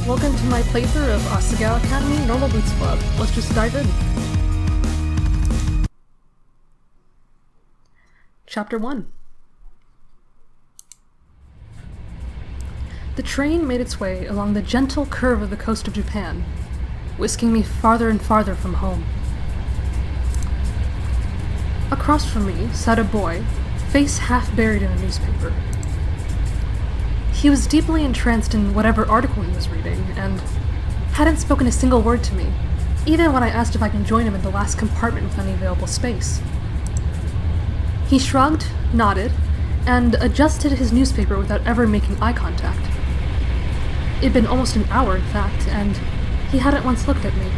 welcome to my playthrough of Asagao Academy Normal Boots Club. Let's just dive in. Chapter 1. The train made its way along the gentle curve of the coast of Japan, whisking me farther and farther from home. Across from me sat a boy, face half buried in a newspaper. He was deeply entranced in whatever article he was reading, and hadn't spoken a single word to me, even when I asked if I can join him in the last compartment with any available space. He shrugged, nodded, and adjusted his newspaper without ever making eye contact. It'd been almost an hour, in fact, and he hadn't once looked at me.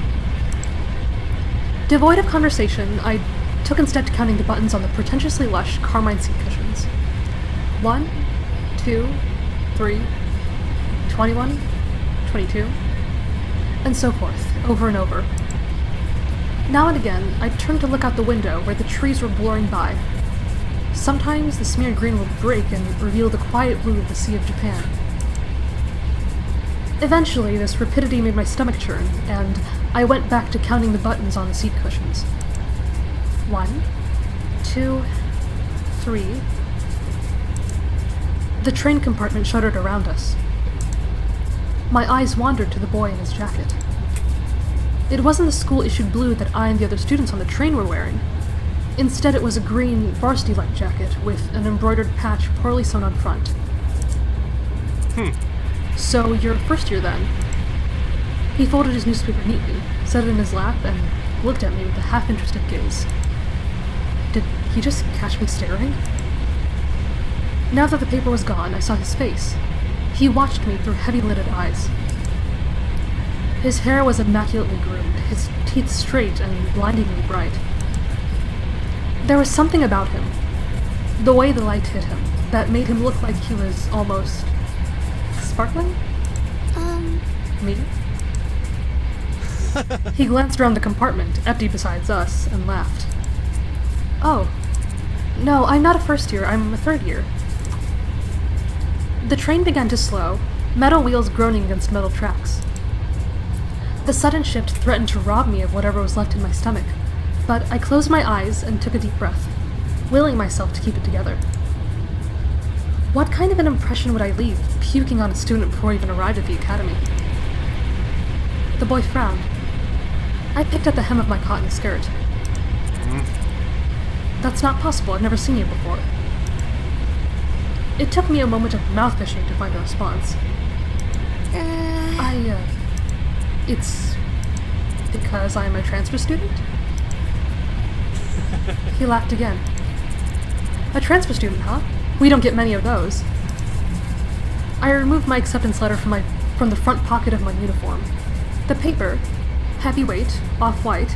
Devoid of conversation, I took instead to counting the buttons on the pretentiously lush carmine seat cushions. 1, 2, 3, 21, 22, and so forth, over and over. Now and again, I turned to look out the window where the trees were blurring by. Sometimes the smeared green would break and reveal the quiet blue of the Sea of Japan. Eventually, this rapidity made my stomach churn, and I went back to counting the buttons on the seat cushions. 1, 2, 3. The train compartment shuddered around us. My eyes wandered to the boy in his jacket. It wasn't the school-issued blue that I and the other students on the train were wearing. Instead, it was a green, varsity-like jacket with an embroidered patch poorly sewn on front. So, you're first year then? He folded his newspaper neatly, set it in his lap, and looked at me with a half-interested gaze. Did he just catch me staring? Now that the paper was gone, I saw his face. He watched me through heavy-lidded eyes. His hair was immaculately groomed, his teeth straight and blindingly bright. There was something about him, the way the light hit him, that made him look like he was almost sparkling? Me? He glanced around the compartment, empty besides us, and laughed. Oh. No, I'm not a first year, I'm a third year. The train began to slow, metal wheels groaning against metal tracks. The sudden shift threatened to rob me of whatever was left in my stomach, but I closed my eyes and took a deep breath, willing myself to keep it together. What kind of an impression would I leave, puking on a student before I even arrived at the academy? The boy frowned. I picked at the hem of my cotton skirt. That's not possible, I've never seen you before. It took me a moment of mouth-fishing to find a response. It's because I'm a transfer student? He laughed again. A transfer student, huh? We don't get many of those. I removed my acceptance letter from the front pocket of my uniform. The paper, heavyweight, off-white,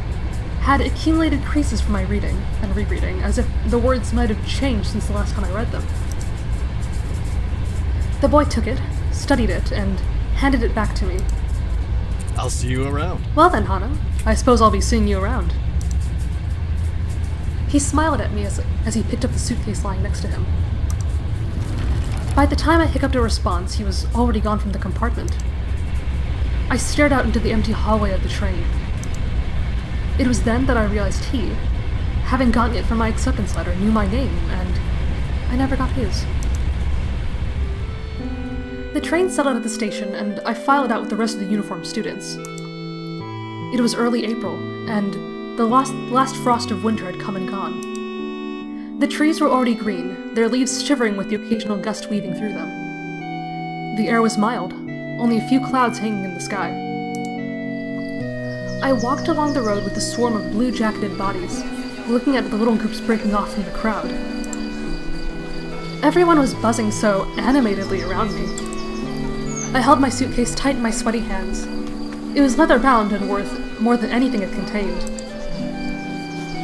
had accumulated creases from my reading and rereading, as if the words might have changed since the last time I read them. The boy took it, studied it, and handed it back to me. I'll see you around. Well then, Hana, I suppose I'll be seeing you around. He smiled at me as he picked up the suitcase lying next to him. By the time I hiccuped a response, he was already gone from the compartment. I stared out into the empty hallway of the train. It was then that I realized he, having gotten it from my acceptance letter, knew my name, and I never got his. The train settled at the station, and I filed out with the rest of the uniformed students. It was early April, and the last frost of winter had come and gone. The trees were already green, their leaves shivering with the occasional gust weaving through them. The air was mild, only a few clouds hanging in the sky. I walked along the road with a swarm of blue-jacketed bodies, looking at the little groups breaking off from the crowd. Everyone was buzzing so animatedly around me. I held my suitcase tight in my sweaty hands. It was leather-bound and worth more than anything it contained.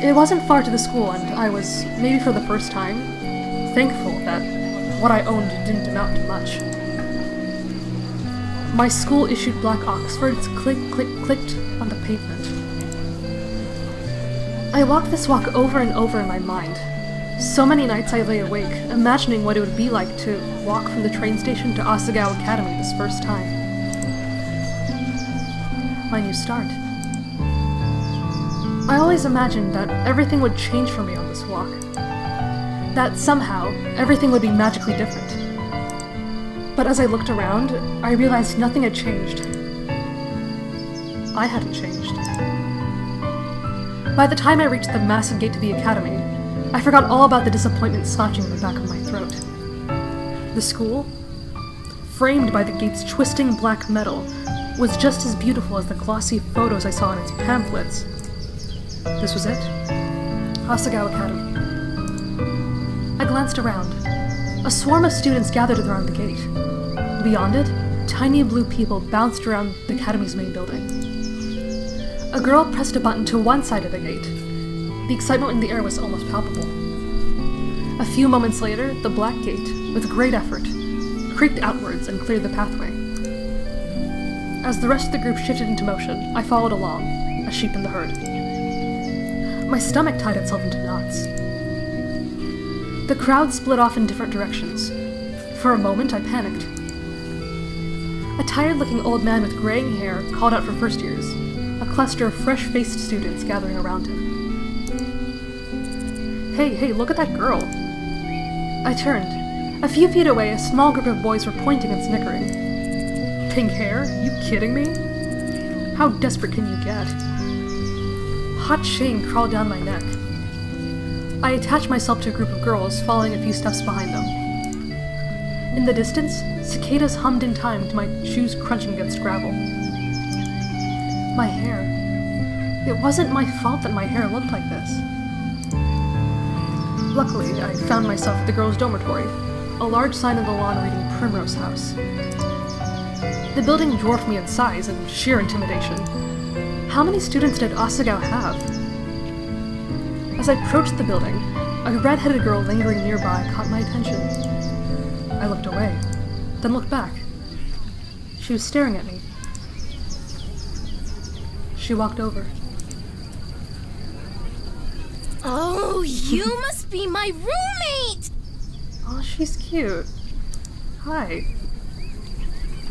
It wasn't far to the school, and I was, maybe for the first time, thankful that what I owned didn't amount to much. My school-issued black Oxfords clicked on the pavement. I walked this walk over and over in my mind. So many nights I lay awake, imagining what it would be like to walk from the train station to Asagao Academy this first time. my new start. I always imagined that everything would change for me on this walk. That somehow, everything would be magically different. But as I looked around, I realized nothing had changed. I hadn't changed. By the time I reached the massive gate to the academy, I forgot all about the disappointment snatching in the back of my throat. The school, framed by the gate's twisting black metal, was just as beautiful as the glossy photos I saw in its pamphlets. This was it. Asagao Academy. I glanced around. A swarm of students gathered around the gate. Beyond it, tiny blue people bounced around the academy's main building. A girl pressed a button to one side of the gate. The excitement in the air was almost palpable. A few moments later, the black gate, with great effort, creaked outwards and cleared the pathway. As the rest of the group shifted into motion, I followed along, a sheep in the herd. My stomach tied itself into knots. The crowd split off in different directions. For a moment, I panicked. A tired-looking old man with graying hair called out for first years, a cluster of fresh-faced students gathering around him. Hey, look at that girl. I turned. A few feet away, a small group of boys were pointing and snickering. Pink hair? You kidding me? How desperate can you get? Hot shame crawled down my neck. I attached myself to a group of girls, following a few steps behind them. In the distance, cicadas hummed in time to my shoes crunching against gravel. My hair. It wasn't my fault that my hair looked like this. Luckily, I found myself at the girls' dormitory, a large sign on the lawn reading Primrose House. The building dwarfed me in size and sheer intimidation. How many students did Asagao have? As I approached the building, a red-headed girl lingering nearby caught my attention. I looked away, then looked back. She was staring at me. She walked over. Oh, you must be my roommate! Oh, she's cute. Hi.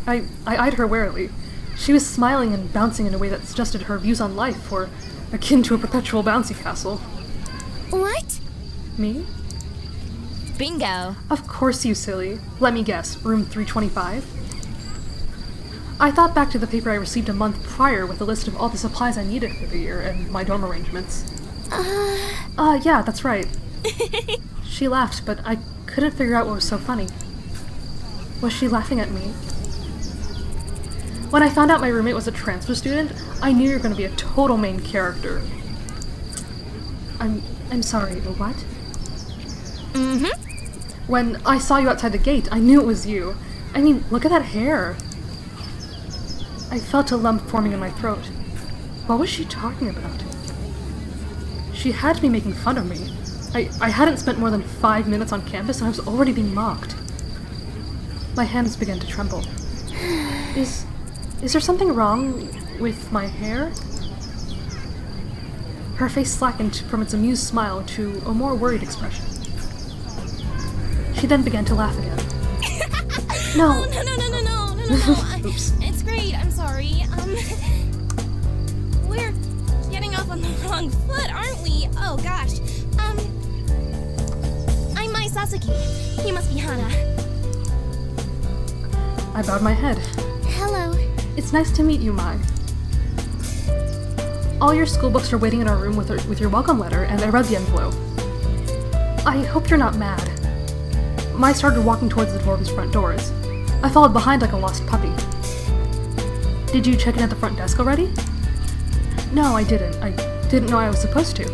I eyed her warily. She was smiling and bouncing in a way that suggested her views on life were akin to a perpetual bouncy castle. What? Me? Bingo. Of course, you silly. Let me guess, room 325? I thought back to the paper I received a month prior with a list of all the supplies I needed for the year and my dorm arrangements. Yeah, that's right. She laughed, but I couldn't figure out what was so funny. Was she laughing at me? When I found out my roommate was a transfer student, I knew you were going to be a total main character. I'm sorry, what? Mm-hmm. When I saw you outside the gate, I knew it was you. I mean, look at that hair. I felt a lump forming in my throat. What was she talking about? She had to be making fun of me. I hadn't spent more than 5 minutes on campus and I was already being mocked. My hands began to tremble. Is there something wrong with my hair? Her face slackened from its amused smile to a more worried expression. She then began to laugh again. No! Oh, no. Oops. It's great, I'm sorry. We're getting off on the wrong foot, aren't we? Oh, gosh. I'm Mai Sasaki. You must be Hana. I bowed my head. Hello. It's nice to meet you, Mai. All your school books are waiting in our room with your welcome letter, and I read the envelope. I hope you're not mad. Mai started walking towards the dwarves' front doors. I followed behind like a lost puppy. Did you check in at the front desk already? No, I didn't. I didn't know I was supposed to.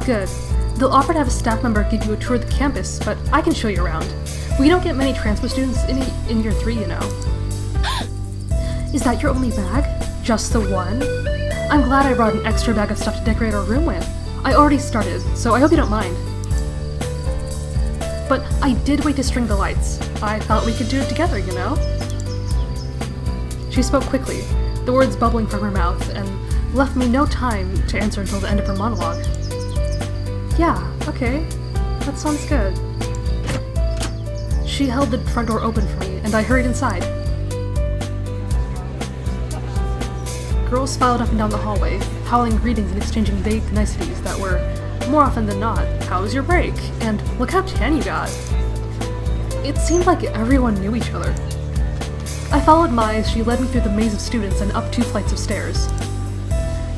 Good. They'll offer to have a staff member give you a tour of the campus, but I can show you around. We don't get many transfer students in year 3, you know. Is that your only bag? Just the one? I'm glad I brought an extra bag of stuff to decorate our room with. I already started, so I hope you don't mind. But I did wait to string the lights. I thought we could do it together, you know? She spoke quickly, the words bubbling from her mouth, and left me no time to answer until the end of her monologue. Yeah, okay. That sounds good. She held the front door open for me, and I hurried inside. girls filed up and down the hallway, howling greetings and exchanging vague niceties that were, more often than not, "How was your break?" and "Look how tan you got." It seemed like everyone knew each other. I followed Mai as she led me through the maze of students and up 2 flights of stairs.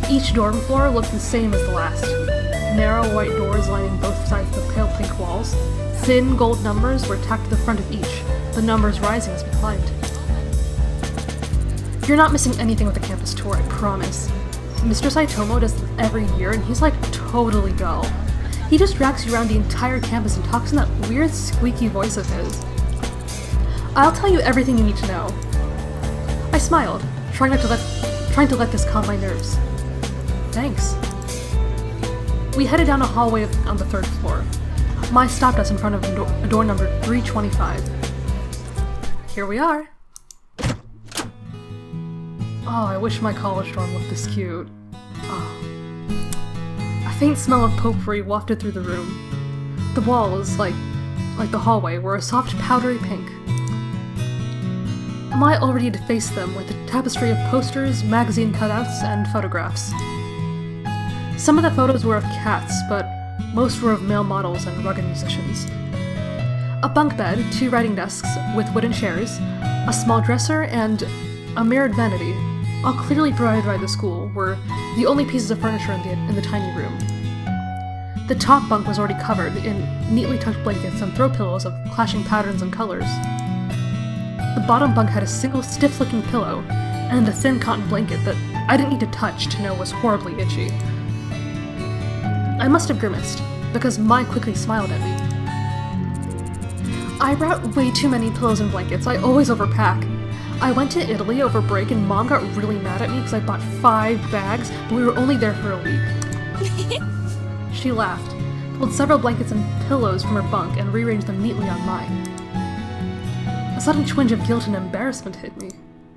Each dorm floor looked the same as the last. Narrow white doors lining both sides of the pale pink walls. Thin gold numbers were tacked to the front of each, the numbers rising as we climbed. You're not missing anything with the campus tour, I promise. Mr. Saitomo does this every year, and he's like totally dull. He just drags you around the entire campus and talks in that weird squeaky voice of his. I'll tell you everything you need to know. I smiled, trying to let this calm my nerves. Thanks. We headed down a hallway on the 3rd floor. Mai stopped us in front of a door number 325. Here we are. Oh, I wish my college dorm looked this cute. Oh. A faint smell of potpourri wafted through the room. The walls, like the hallway, were a soft powdery pink. Mai already defaced them with a tapestry of posters, magazine cutouts, and photographs. Some of the photos were of cats, but most were of male models and rugged musicians. A bunk bed, 2 writing desks with wooden chairs, a small dresser, and a mirrored vanity, all clearly provided by the school, were the only pieces of furniture in the tiny room. The top bunk was already covered in neatly tucked blankets and throw pillows of clashing patterns and colors. The bottom bunk had a single stiff-looking pillow and a thin cotton blanket that I didn't need to touch to know was horribly itchy. I must have grimaced, because Mai quickly smiled at me. I brought way too many pillows and blankets. I always overpack. I went to Italy over break and Mom got really mad at me because I bought 5 bags, but we were only there for a week. She laughed, pulled several blankets and pillows from her bunk, and rearranged them neatly on mine. A sudden twinge of guilt and embarrassment hit me.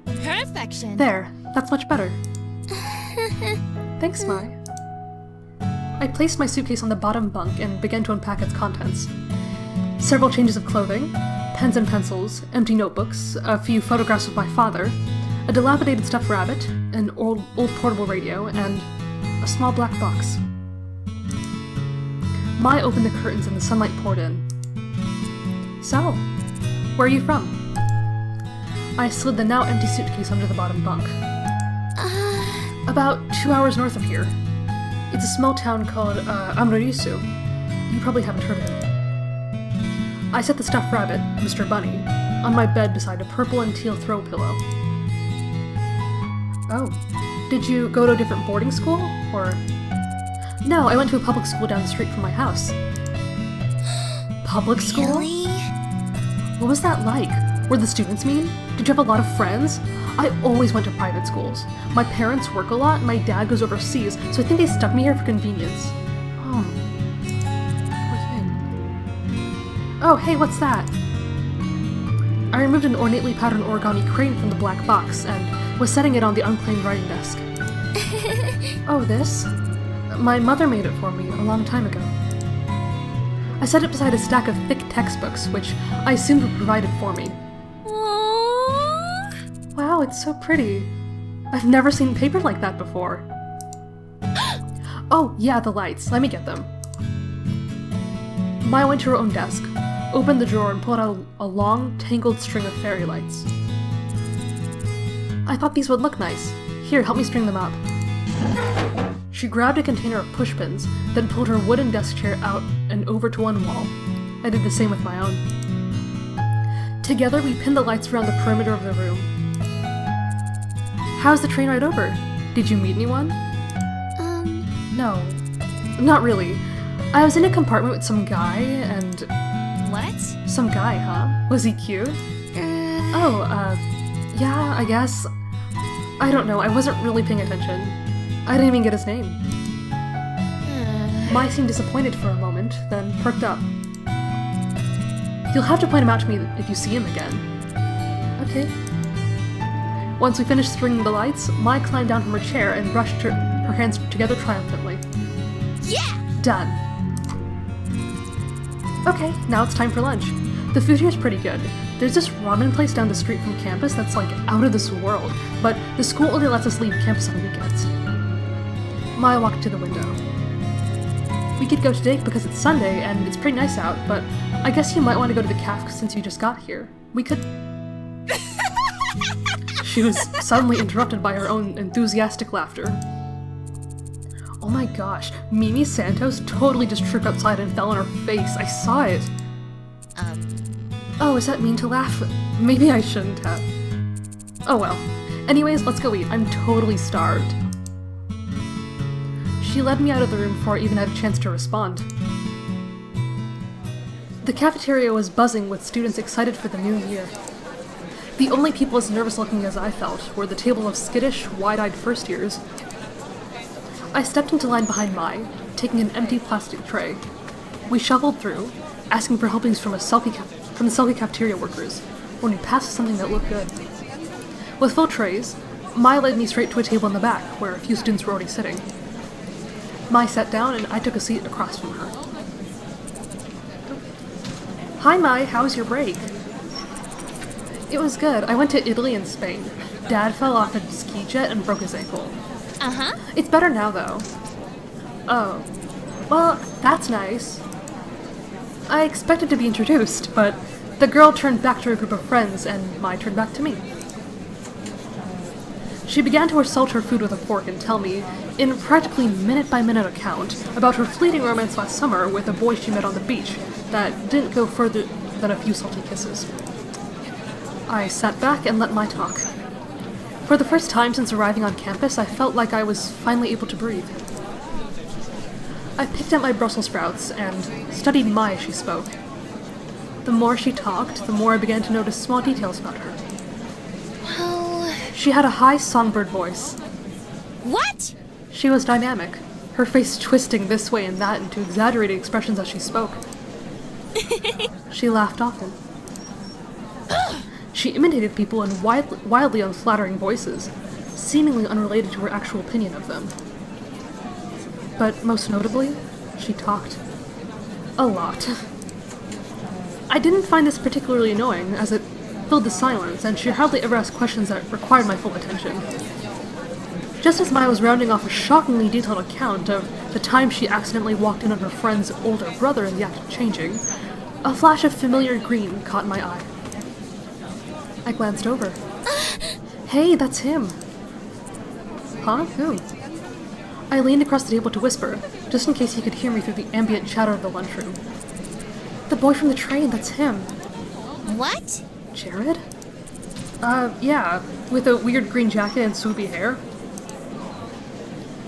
Perfection. There, that's much better. Thanks, Mai. I placed my suitcase on the bottom bunk and began to unpack its contents. Several changes of clothing, pens and pencils, empty notebooks, a few photographs of my father, a dilapidated stuffed rabbit, an old portable radio, and a small black box. Mai opened the curtains and the sunlight poured in. So, where are you from? I slid the now empty suitcase under the bottom bunk. About 2 hours north of here. It's a small town called Amrorisu. You probably haven't heard of it. I set the stuffed rabbit, Mr. Bunny, on my bed beside a purple and teal throw pillow. Oh, did you go to a different boarding school, or? No, I went to a public school down the street from my house. Public school? Really? What was that like? Were the students mean? Did you have a lot of friends? I always went to private schools. My parents work a lot, and my dad goes overseas, so I think they stuck me here for convenience. Oh. Poor thing. Oh, hey, what's that? I removed an ornately patterned origami crane from the black box, and was setting it on the unclaimed writing desk. Oh, this? My mother made it for me a long time ago. I set it beside a stack of thick textbooks, which I assumed were provided for me. Aww. Wow, it's so pretty. I've never seen paper like that before. Oh, yeah, the lights. Let me get them. Mai went to her own desk, opened the drawer, and pulled out a long, tangled string of fairy lights. I thought these would look nice. Here, help me string them up. She grabbed a container of pushpins, then pulled her wooden desk chair out and over to one wall. I did the same with my own. Together, we pinned the lights around the perimeter of the room. How's the train ride over? Did you meet anyone? No. Not really. I was in a compartment with some guy, and... What? Some guy, huh? Was he cute? Yeah, I guess. I don't know, I wasn't really paying attention. I didn't even get his name. Mai seemed disappointed for a moment, then perked up. You'll have to point him out to me if you see him again. Okay. Once we finished stringing the lights, Mai climbed down from her chair and brushed her hands together triumphantly. Yeah! Done. Okay, now it's time for lunch. The food here is pretty good. There's this ramen place down the street from campus that's like out of this world, but the school only lets us leave campus on weekends. Maya walked to the window. We could go today because it's Sunday and it's pretty nice out, but I guess you might want to go to the cafe since you just got here. We could... She was suddenly interrupted by her own enthusiastic laughter. Oh my gosh, Mimi Santos totally just tripped outside and fell on her face. I saw it. Oh, is that mean to laugh? Maybe I shouldn't have. Oh well. Anyways, let's go eat. I'm totally starved. She led me out of the room before I even had a chance to respond. The cafeteria was buzzing with students excited for the new year. The only people as nervous looking as I felt were the table of skittish, wide-eyed first years. I stepped into line behind Mai, taking an empty plastic tray. We shuffled through, asking for helpings from the selfie cafeteria workers, when we passed something that looked good. With full trays, Mai led me straight to a table in the back, where a few students were already sitting. Mai sat down and I took a seat across from her. Hi Mai, how was your break? It was good. I went to Italy and Spain. Dad fell off a ski jet and broke his ankle. Uh-huh. It's better now, though. Oh. Well, that's nice. I expected to be introduced, but the girl turned back to her group of friends, and Mai turned back to me. She began to assault her food with a fork and tell me, in a practically minute-by-minute account, about her fleeting romance last summer with a boy she met on the beach that didn't go further than a few salty kisses. I sat back and let Mai talk. For the first time since arriving on campus, I felt like I was finally able to breathe. I picked up my Brussels sprouts and studied Mai as she spoke. The more she talked, the more I began to notice small details about her. Well... She had a high songbird voice. What? She was dynamic, her face twisting this way and that into exaggerated expressions as she spoke. She laughed often. She imitated people in wildly unflattering voices, seemingly unrelated to her actual opinion of them. But most notably, she talked. A lot. I didn't find this particularly annoying, as it filled the silence, and she hardly ever asked questions that required my full attention. Just as Maya was rounding off a shockingly detailed account of the time she accidentally walked in on her friend's older brother in the act of changing, a flash of familiar green caught my eye. I glanced over. Hey, that's him! Huh? Who? I leaned across the table to whisper, just in case he could hear me through the ambient chatter of the lunchroom. The boy from the train, that's him. What? Jared? Yeah, with a weird green jacket and swoopy hair.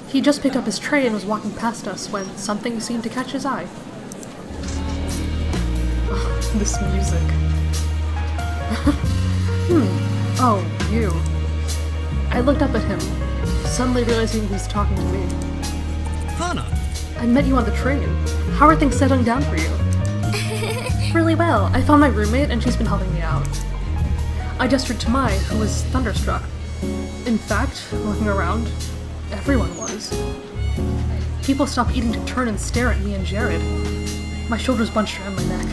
He just picked up his tray and was walking past us when something seemed to catch his eye. Oh, this music. Oh, you. I looked up at him, suddenly realizing he was talking to me. Hana! I met you on the train. How are things settling down for you? Really well. I found my roommate and she's been helping me out. I gestured to Mai, who was thunderstruck. In fact, looking around, everyone was. People stopped eating to turn and stare at me and Jared. My shoulders bunched around my neck.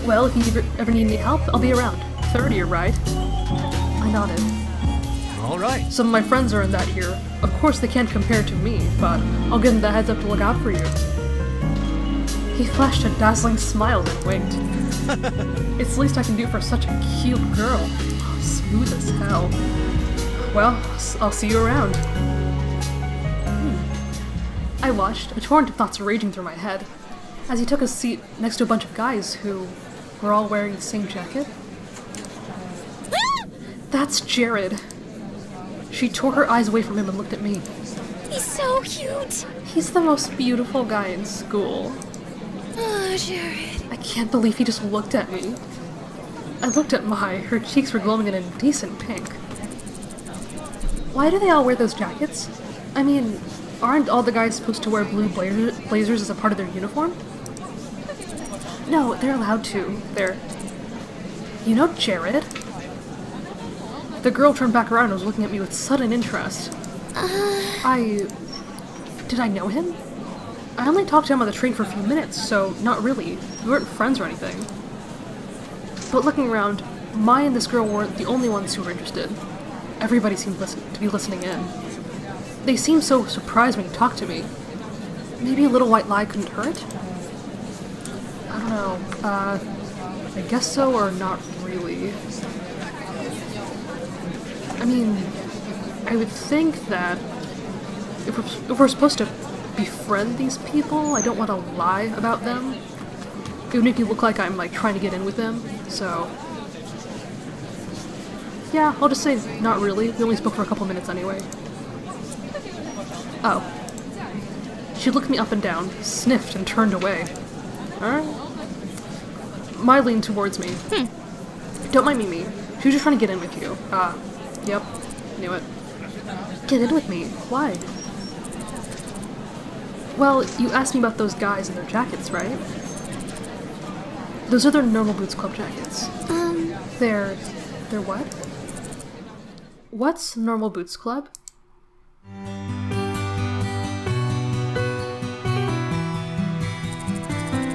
Well, if you ever need any help, I'll be around. 30, right? I nodded. All right. Some of my friends are in that here. Of course they can't compare to me, but I'll give them the heads up to look out for you. He flashed a dazzling smile and winked. It's the least I can do for such a cute girl. Oh, smooth as hell. Well, I'll see you around. I watched, a torrent of thoughts raging through my head, as he took a seat next to a bunch of guys who were all wearing the same jacket. That's Jared. She tore her eyes away from him and looked at me. He's so cute. He's the most beautiful guy in school. Oh, Jared. I can't believe he just looked at me. I looked at Mai. Her cheeks were glowing in a decent pink. Why do they all wear those jackets? I mean, aren't all the guys supposed to wear blue blazers as a part of their uniform? No, they're allowed to. They're... You know Jared? The girl turned back around and was looking at me with sudden interest. Did I know him? I only talked to him on the train for a few minutes, so not really. We weren't friends or anything. But looking around, Mai and this girl weren't the only ones who were interested. Everybody seemed to be listening in. They seemed so surprised when you talked to me. Maybe a little white lie couldn't hurt? I don't know. I guess so, or not really. I mean, I would think that if we're supposed to befriend these people, I don't want to lie about them. It would make me look like I'm, like, trying to get in with them, so... Yeah, I'll just say not really. We only spoke for a couple minutes anyway. Oh. She looked me up and down, sniffed, and turned away. Alright. Mai leaned towards me. Don't mind me, me. She was just trying to get in with you. Yep. Knew it. Get in with me? Why? Well, you asked me about those guys and their jackets, right? Those are their Normal Boots Club jackets. They're what? What's Normal Boots Club?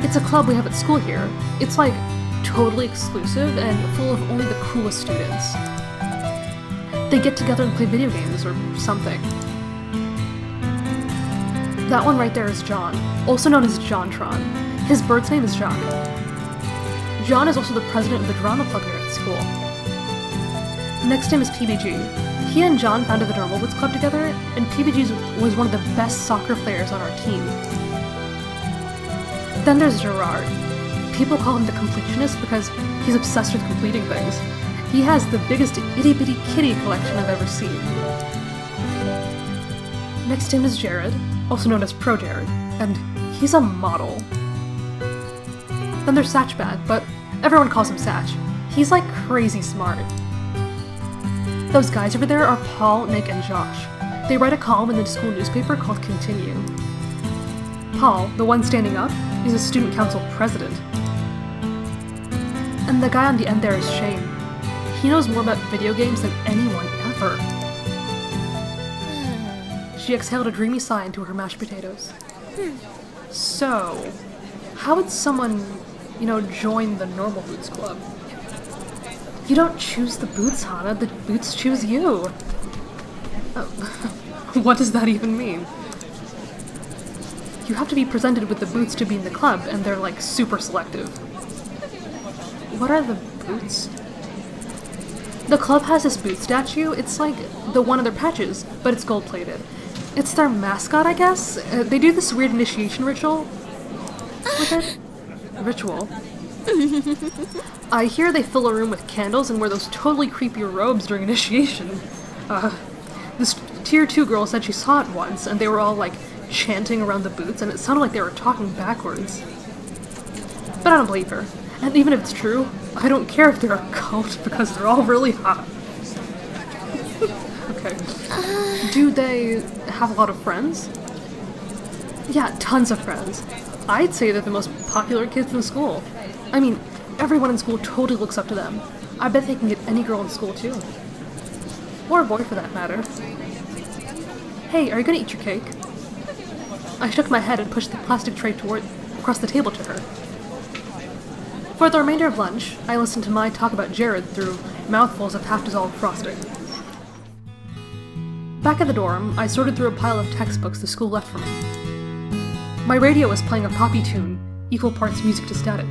It's a club we have at school here. It's like totally exclusive and full of only the coolest students. They get together and play video games or something. That one right there is John, also known as JonTron. His bird's name is John. John is also the president of the drama club here at school. Next name is PBG. He and John founded the Normal Boots Club together, and PBG was one of the best soccer players on our team. Then there's Gerard. People call him the completionist because he's obsessed with completing things. He has the biggest itty-bitty kitty collection I've ever seen. Next name is Jared, also known as Pro Jared, and he's a model. Then there's Satchbad, but everyone calls him Satch. He's like crazy smart. Those guys over there are Paul, Nick, and Josh. They write a column in the school newspaper called Continue. Paul, the one standing up, is a student council president. And the guy on the end there is Shane. He knows more about video games than anyone ever. She exhaled a dreamy sigh into her mashed potatoes. So, how would someone, join the Normal Boots Club? You don't choose the boots, Hana. The boots choose you. What does that even mean? You have to be presented with the boots to be in the club, and they're, like, super selective. What are the boots? The club has this boot statue. It's like the one of their patches, but it's gold-plated. It's their mascot, I guess? They do this weird initiation ritual with it. Ritual? I hear they fill a room with candles and wear those totally creepy robes during initiation. This Tier 2 girl said she saw it once, and they were all, like, chanting around the boots, and it sounded like they were talking backwards. But I don't believe her. And even if it's true, I don't care if they're a cult, because they're all really hot. Okay. Do they have a lot of friends? Yeah, tons of friends. I'd say they're the most popular kids in school. I mean, everyone in school totally looks up to them. I bet they can get any girl in school, too. Or a boy, for that matter. Hey, are you gonna eat your cake? I shook my head and pushed the plastic tray across the table to her. For the remainder of lunch, I listened to Mai talk about Jared through mouthfuls of half-dissolved frosting. Back at the dorm, I sorted through a pile of textbooks the school left for me. My radio was playing a poppy tune, equal parts music to static.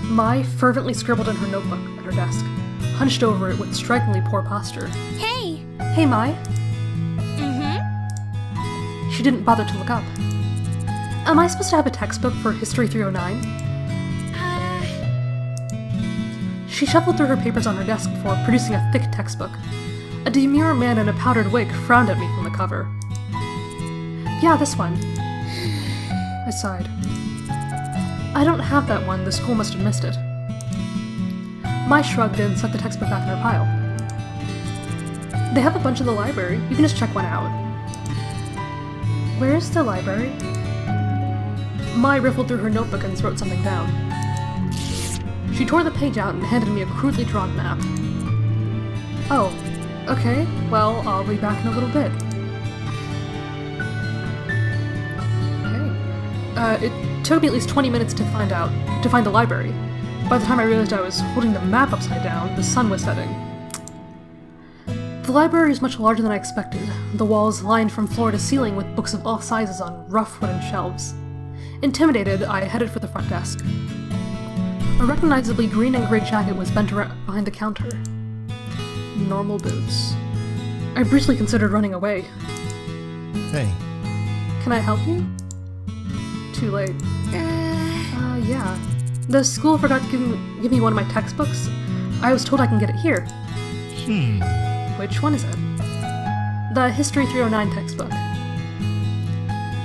Mai fervently scribbled in her notebook at her desk, hunched over it with strikingly poor posture. Hey! Hey, Mai. She didn't bother to look up. Am I supposed to have a textbook for History 309? She shuffled through her papers on her desk before producing a thick textbook. A demure man in a powdered wig frowned at me from the cover. Yeah, this one. I sighed. I don't have that one. The school must have missed it. Mai shrugged and set the textbook back in her pile. They have a bunch in the library. You can just check one out. Where's the library? Mai riffled through her notebook and wrote something down. She tore the page out and handed me a crudely drawn map. Oh, okay. Well, I'll be back in a little bit. Okay. It took me at least 20 minutes to find the library. By the time I realized I was holding the map upside down, the sun was setting. The library is much larger than I expected, the walls lined from floor to ceiling with books of all sizes on rough wooden shelves. Intimidated, I headed for the front desk. A recognizably green and gray jacket was bent around behind the counter. Normal boots. I briefly considered running away. Hey. Can I help you? Too late. Yeah. The school forgot to give me one of my textbooks. I was told I can get it here. Which one is it? The History 309 textbook.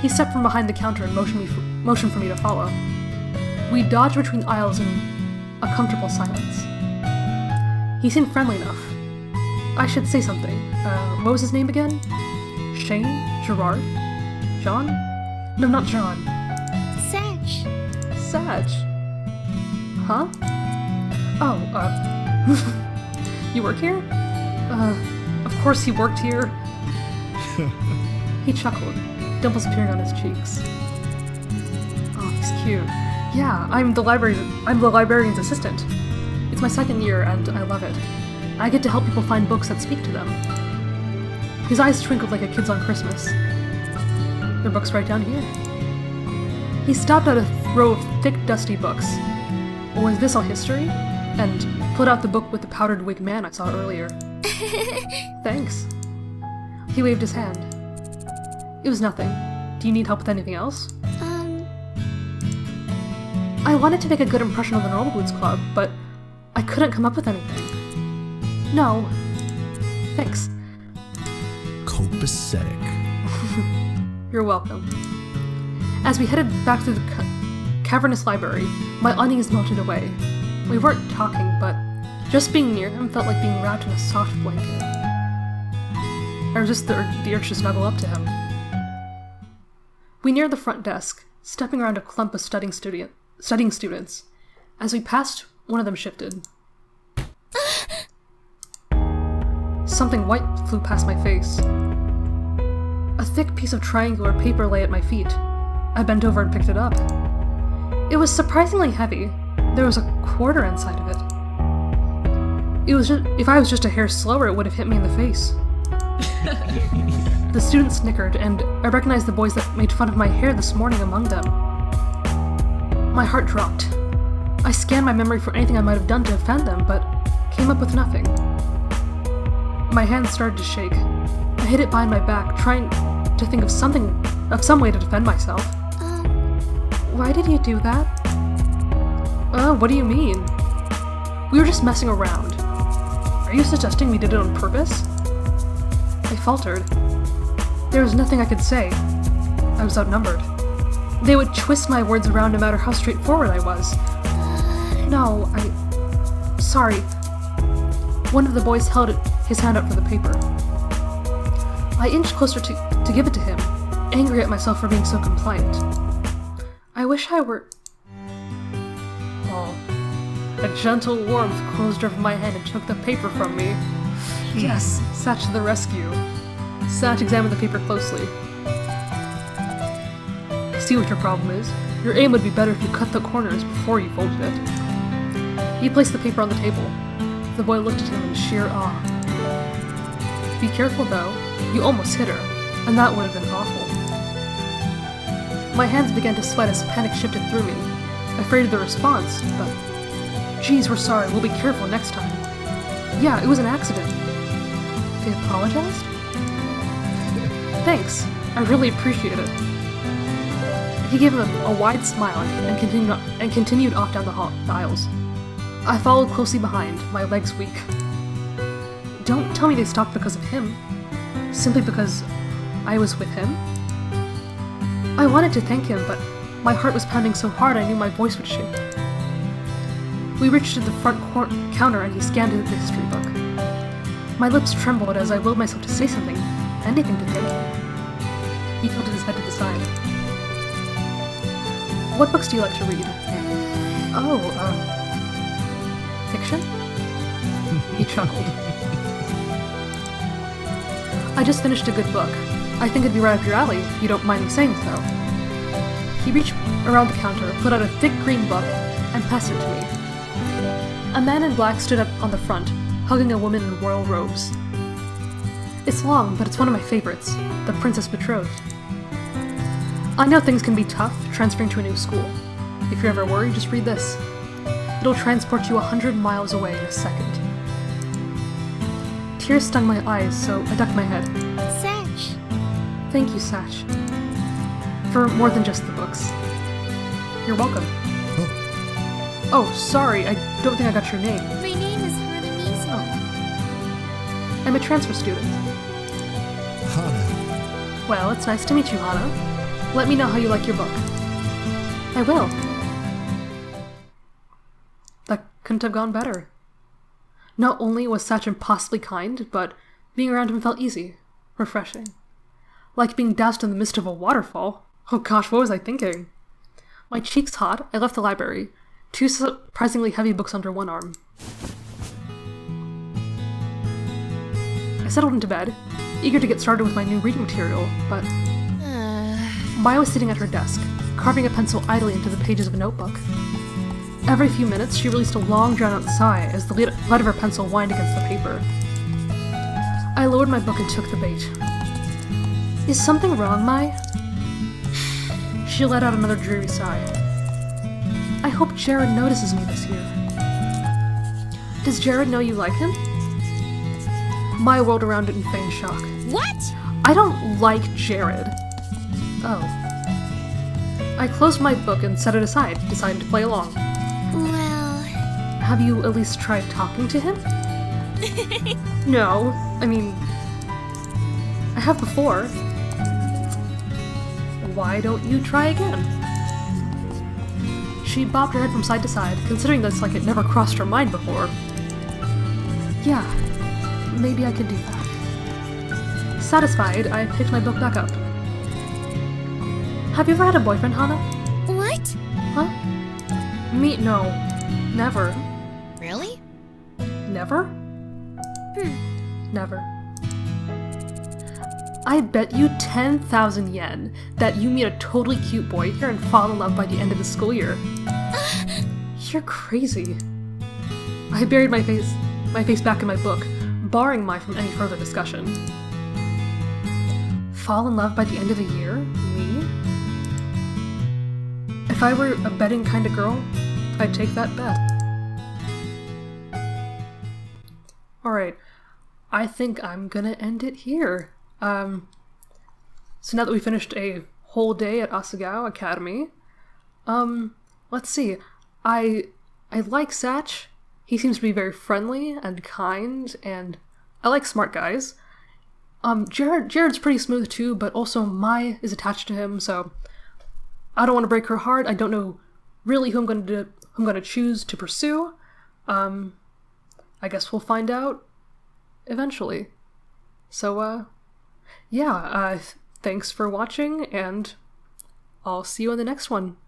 He stepped from behind the counter and motioned for me to follow. We dodged between aisles in a comfortable silence. He seemed friendly enough. I should say something. What was his name again? Shane? Gerard? John? No, not John. Satch. Satch. Huh? Oh, you work here? Of course he worked here. He chuckled, dimples appearing on his cheeks. Oh, he's cute. Yeah, I'm the librarian's assistant. It's my second year, and I love it. I get to help people find books that speak to them. His eyes twinkled like a kid's on Christmas. There are books right down here. He stopped at a row of thick, dusty books. Was this all history? And pulled out the book with the powdered wig man I saw earlier. Thanks. He waved his hand. It was nothing. Do you need help with anything else? I wanted to make a good impression on the Normal Boots Club, but I couldn't come up with anything. No. Thanks. Copacetic. You're welcome. As we headed back through the cavernous library, my unease melted away. We weren't talking, but just being near him felt like being wrapped in a soft blanket. I resisted the urge to snuggle up to him. We neared the front desk, stepping around a clump of studying students. As we passed, one of them shifted. Something white flew past my face. A thick piece of triangular paper lay at my feet. I bent over and picked it up. It was surprisingly heavy. There was a quarter inside of it. If I was just a hair slower, it would have hit me in the face. The students snickered, and I recognized the boys that made fun of my hair this morning among them. My heart dropped. I scanned my memory for anything I might have done to offend them, but came up with nothing. My hands started to shake. I hid it behind my back, trying to think of some way to defend myself. Why did you do that? What do you mean? We were just messing around. Are you suggesting we did it on purpose? I faltered. There was nothing I could say. I was outnumbered. They would twist my words around no matter how straightforward I was. No, Sorry. One of the boys held his hand up for the paper. I inched closer to give it to him, angry at myself for being so compliant. I wish I were... Oh. A gentle warmth closed over my hand and took the paper from me. Yes, Satch to the rescue. Satch examined the paper closely. I see what your problem is. Your aim would be better if you cut the corners before you folded it. He placed the paper on the table. The boy looked at him in sheer awe. Be careful though, you almost hit her, and that would have been awful. My hands began to sweat as panic shifted through me, afraid of the response, but... Geez, we're sorry, we'll be careful next time. Yeah, it was an accident. They apologized? Thanks, I really appreciate it. He gave him a wide smile and continued off down the aisles. I followed closely behind, my legs weak. Don't tell me they stopped because of him. Simply because I was with him? I wanted to thank him, but my heart was pounding so hard I knew my voice would shake. We reached to the front counter and he scanned the history book. My lips trembled as I willed myself to say something, anything to thank him. He tilted his head to the side. What books do you like to read? Fiction? He chuckled. I just finished a good book. I think it'd be right up your alley, if you don't mind me saying so. He reached around the counter, put out a thick green book, and passed it to me. A man in black stood up on the front, hugging a woman in royal robes. It's long, but it's one of my favorites, The Princess Betrothed. I know things can be tough transferring to a new school. If you're ever worried, just read this. It'll transport you 100 miles away in a second. Tears stung my eyes, so I ducked my head. Satch. Thank you, Satch. For more than just the books. You're welcome. Oh, sorry, I don't think I got your name. My name is Hana Mizuno. I'm a transfer student. Hana. Well, it's nice to meet you, Hana. Let me know how you like your book. I will. That couldn't have gone better. Not only was Satch impossibly kind, but being around him felt easy, refreshing. Like being doused in the mist of a waterfall. Oh gosh, what was I thinking? My cheeks hot, I left the library, 2 surprisingly heavy books under one arm. I settled into bed, eager to get started with my new reading material, but Maya was sitting at her desk, carving a pencil idly into the pages of a notebook. Every few minutes, she released a long, drawn-out sigh as the lead of her pencil whined against the paper. I lowered my book and took the bait. Is something wrong, Mai? She let out another dreary sigh. I hope Jared notices me this year. Does Jared know you like him? Mai whirled around it in feigned shock. What? I don't like Jared. Oh. I closed my book and set it aside, deciding to play along. Well... Have you at least tried talking to him? No, I mean... I have before. Why don't you try again? She bobbed her head from side to side, considering this like it never crossed her mind before. Yeah, maybe I could do that. Satisfied, I picked my book back up. Have you ever had a boyfriend, Hana? What? Huh? No. Never. Really? Never? Never. I bet you 10,000 yen that you meet a totally cute boy here and fall in love by the end of the school year. You're crazy. I buried my face back in my book, barring Mai from any further discussion. Fall in love by the end of the year? Me? If I were a betting kind of girl, I'd take that bet. Alright, I think I'm gonna end it here. So now that we finished a whole day at Asagao Academy, let's see. I like Satch. He seems to be very friendly and kind, and I like smart guys. Jared's pretty smooth too, but also Mai is attached to him, so I don't want to break her heart. I don't know really who I'm going to choose to pursue. I guess we'll find out eventually. So, yeah, thanks for watching, and I'll see you in the next one.